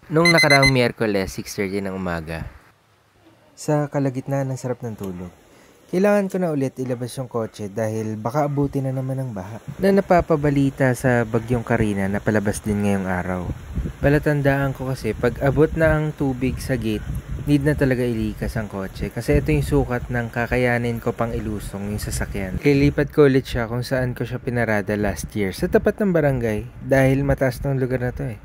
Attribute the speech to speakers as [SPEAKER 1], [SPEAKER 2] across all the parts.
[SPEAKER 1] Nung nakaraang Miyerkules, 6:30 ng umaga. Sa kalagitnaan ng sarap ng tulog, kailangan ko na ulit ilabas yung kotse dahil baka abutin na naman ng baha. Na napapabalita sa bagyong Karina na palabas din ngayong araw. Palatandaan ko kasi pag abot na ang tubig sa gate, need na talaga ilikas ang kotse kasi ito yung sukat ng kakayanin ko pang ilusong yung sasakyan. Lilipat ko ulit siya kung saan ko siya pinarada last year sa tapat ng barangay dahil mataas ng lugar na to eh.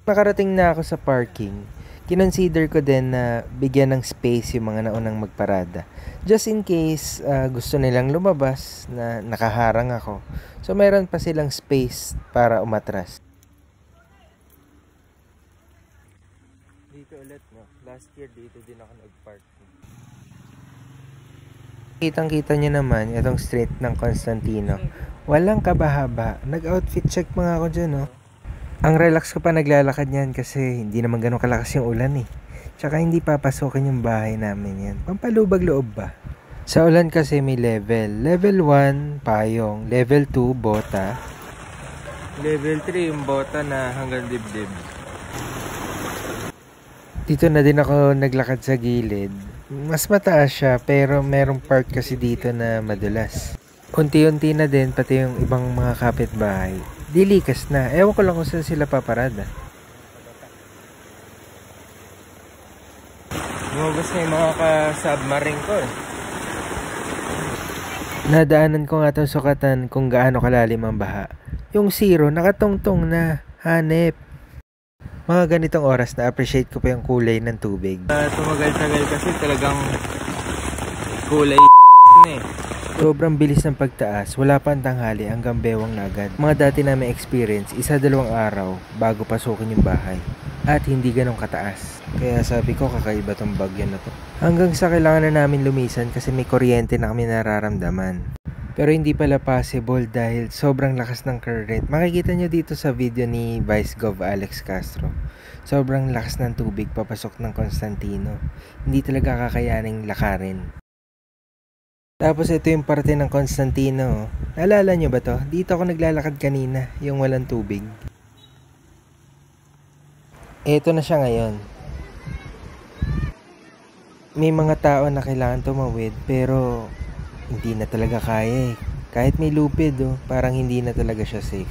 [SPEAKER 1] Nakarating na ako sa parking, kinonsider ko din na bigyan ng space yung mga naunang magparada. Just in case gusto nilang lumabas na nakaharang ako. So meron pa silang space para umatras. Dito ulit no, last year dito din ako nag-park. Kitang-kita nyo naman itong street ng Constantino. Walang kabahaba. Nag-outfit check mga ako dyan no. Ang relax ko pa naglalakad niyan kasi hindi naman ganun kalakas yung ulan eh. Tsaka hindi papasokin yung bahay namin yan. Pampalubag loob ba? Sa ulan kasi may level. Level 1, payong. Level 2, bota. Level 3, yung bota na hanggang dibdib. Dito na din ako naglakad sa gilid. Mas mataas siya pero merong part kasi dito na madulas. Unti-unti na din pati yung ibang mga kapitbahay. Dilikas na. Ewan ko lang kung saan sila paparada. Lumabas na yung mga ka-submarine ko eh. Nadaanan ko nga itong sukatan kung gaano kalalim ang baha. Yung zero, nakatungtong na. Hanep. Mga ganitong oras na appreciate ko pa yung kulay ng tubig. Tumagal-tagal kasi talagang kulay na eh. Sobrang bilis ng pagtaas, wala pa ang tanghali hanggang bewang na agad. Mga dati namin experience, 1-2 araw bago pasukin yung bahay. At hindi ganong kataas. Kaya sabi ko kakaiba tong bagyo na to. Hanggang sa kailangan na namin lumisan kasi may kuryente na kami nararamdaman. Pero hindi pala possible dahil sobrang lakas ng current. Makikita nyo dito sa video ni Vice Gov Alex Castro. Sobrang lakas ng tubig papasok ng Constantino. Hindi talaga kakayaning lakarin. Tapos ito yung parte ng Constantino. Naalala nyo ba to? Dito ako naglalakad kanina, yung walang tubig. Ito na siya ngayon. May mga tao na kailangan tumawid pero hindi na talaga kaya eh. Kahit may lupid parang hindi na talaga siya safe.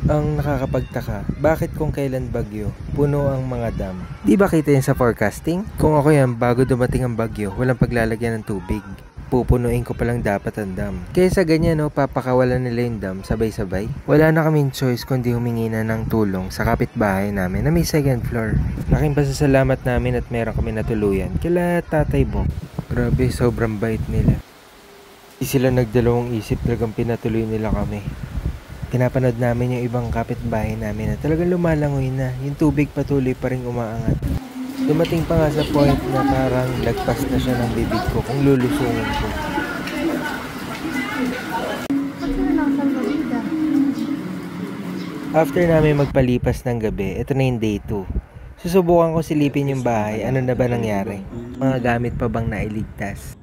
[SPEAKER 1] Ang nakakapagtaka, bakit kung kailan bagyo, puno ang mga dam? Di ba kita yun sa forecasting? Kung ako yan, bago dumating ang bagyo, walang paglalagyan ng tubig. Pupunuin ko palang dapat ang dam. Kaya sa ganyan papakawalan nila yung dam sabay-sabay. Wala na kaming choice kundi humingi na ng tulong sa kapitbahay namin na may second floor. Laking pasasalamat namin at meron kami natuluyan kila Tatay Bok. Grabe, sobrang bait nila. Hindi sila nagdalawang isip, talagang pinatuloy nila kami. Pinapanood namin yung ibang kapitbahay namin na talagang lumalangoy na. Yung tubig patuloy pa rin umaangat. Dumating pa nga sa point na parang lagpas na siya ng bibig ko kung lulusungin ko. After namin magpalipas ng gabi, ito na yung day 2. Susubukan ko silipin yung bahay, ano na ba nangyari? Mga gamit pa bang nailigtas?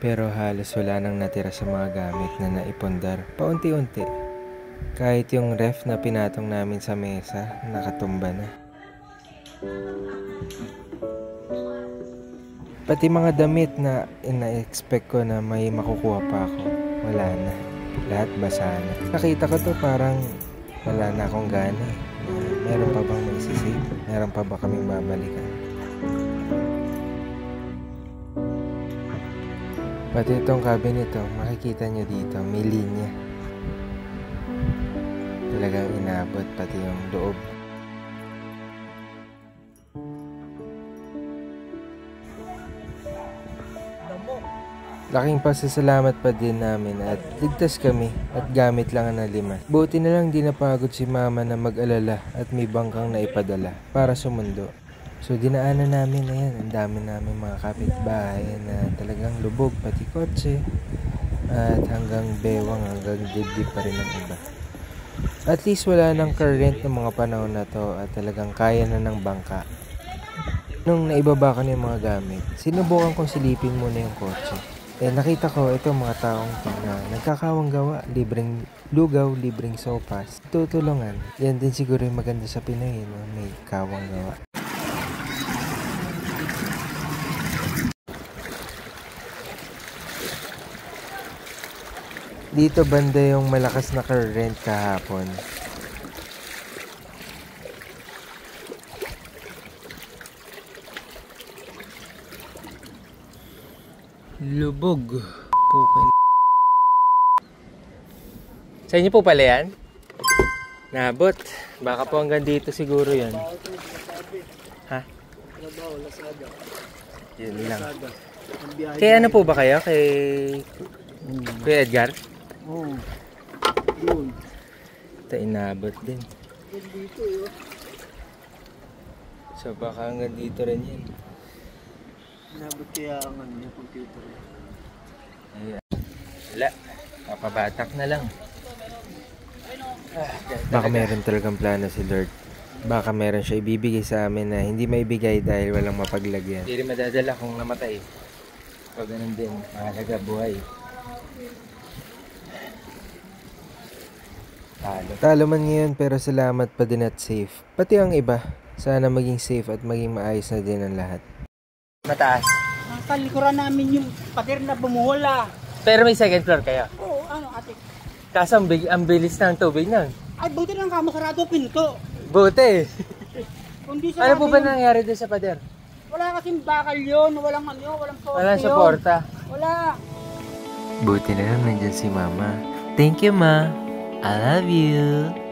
[SPEAKER 1] Pero halos wala nang natira sa mga gamit na naipundar, paunti-unti. Kahit yung ref na pinatong namin sa mesa, nakatumba na. Pati mga damit na ina-expect ko na may makukuha pa ako, wala na. Lahat basa na. Nakita ko to parang wala na akong gana. Meron pa bang maisisave? Meron pa ba kaming babalikan? Pati itong cabinet makikita nyo dito, may linya. Talagang inabot pati yung loob. Laking pasasalamat pa din namin at ligtas kami at gamit lang ang 5. Buti na lang di napagod si mama na mag-alala at may bangkang naipadala para sumundo. So dinaanan namin, ayan, ang dami namin mga kapitbahay na talagang lubog pati kotse at hanggang bewang, hanggang dibdib pa rin ang iba. At least wala nang current ng mga panahon na to at talagang kaya na ng bangka. Nung naibaba ko na yung mga gamit, sinubukan kong silipin muna yung kotse. Nakita ko itong mga taong to na nagkakawang gawa, libreng lugaw, libreng sopas, tutulungan. Yan din siguro yung maganda sa Pinoy, no? May kawang gawa. Dito banda yung malakas na current kahapon. Lubog. Pukin. Sa inyo po pala yan? Nabot. Baka po hanggang dito siguro yan. Ha? Yun lang. Kaya ano po ba kayo? Kay Kuya Edgar?
[SPEAKER 2] Oo. Yun.
[SPEAKER 1] Ito inabot din.
[SPEAKER 2] Dito yun.
[SPEAKER 1] So baka hanggang dito rin yan.
[SPEAKER 2] Inabot kaya ang yung computer.
[SPEAKER 1] Ayan. Wala. Papabatak na lang. Baka meron talagang plano si Lord. Baka meron siya ibibigay sa amin na hindi maibigay dahil walang mapaglagyan. Hindi rin madadala kung namatay. Pag ganun din, mahalaga buhay. Talo man ngayon pero salamat pa din at safe. Pati ang iba, sana maging safe at maging maayos na din ang lahat. Mataas.
[SPEAKER 2] Nasa likuran namin yung pader na bumuhula.
[SPEAKER 1] Pero may second floor kayo?
[SPEAKER 2] Oo, ano ate?
[SPEAKER 1] Kaso ang bilis ng tubig nun.
[SPEAKER 2] Ay, buti lang kamo sarado pinto.
[SPEAKER 1] Buti.
[SPEAKER 2] Kundi
[SPEAKER 1] Ano po ba nangyari doon sa pader?
[SPEAKER 2] Wala kasing bakal yun, walang walang poste.
[SPEAKER 1] Walang suporta.
[SPEAKER 2] Wala.
[SPEAKER 1] Buti na lang nandyan si Mama. Thank you, Ma. I love you.